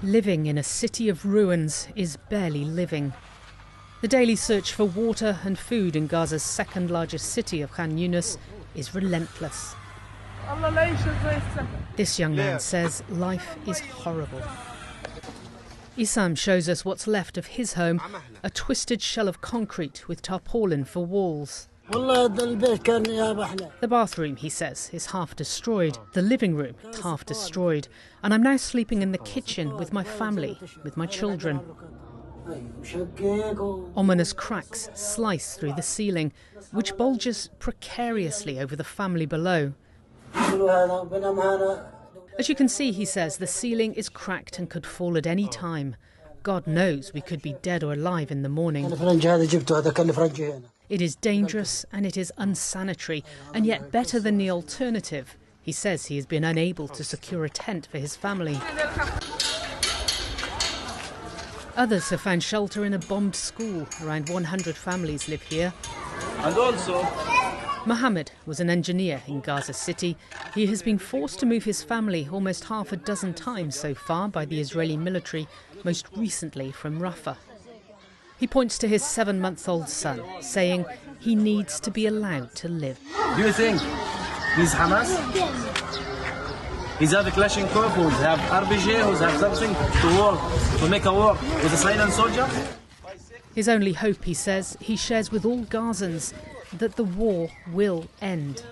Living in a city of ruins is barely living. The daily search for water and food in Gaza's second largest city of Khan Younis is relentless. This young man says life is horrible. Isam shows us what's left of his home, a twisted shell of concrete with tarpaulin for walls. The bathroom, he says, is half destroyed. The living room, half destroyed. And I'm now sleeping in the kitchen with my family, with my children. Ominous cracks slice through the ceiling, which bulges precariously over the family below. As you can see, he says, the ceiling is cracked and could fall at any time. God knows we could be dead or alive in the morning. It is dangerous and it is unsanitary, and yet better than the alternative. He says he has been unable to secure a tent for his family. Others have found shelter in a bombed school. Around 100 families live here. And also, Mohammed was an engineer in Gaza City. He has been forced to move his family almost half a dozen times so far by the Israeli military, most recently from Rafah. He points to his 7-month-old son, saying he needs to be allowed to live. do you think he's Hamas? He's have a Kalashnikov, who's have RPG, who's have something to make a war with a silent soldier? His only hope, he says, he shares with all Gazans, that the war will end.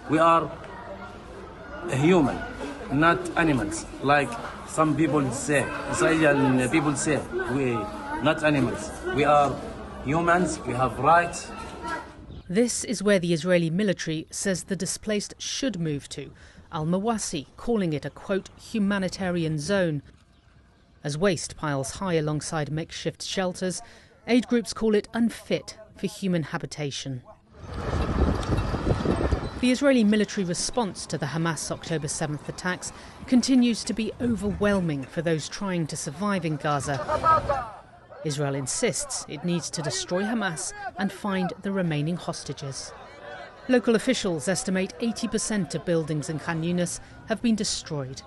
We are human, not animals, like some people say. Israeli people say, we not animals. We are humans, we have rights. This is where the Israeli military says the displaced should move to, Al-Mawasi, calling it a, quote, humanitarian zone. As waste piles high alongside makeshift shelters, aid groups call it unfit for human habitation. The Israeli military response to the Hamas October 7th attacks continues to be overwhelming for those trying to survive in Gaza. Israel insists it needs to destroy Hamas and find the remaining hostages. Local officials estimate 80% of buildings in Khan Younis have been destroyed.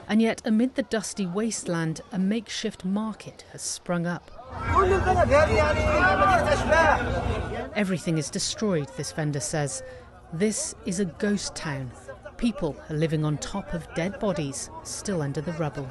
And yet, amid the dusty wasteland, a makeshift market has sprung up. Everything is destroyed, this vendor says. This is a ghost town. People are living on top of dead bodies still under the rubble.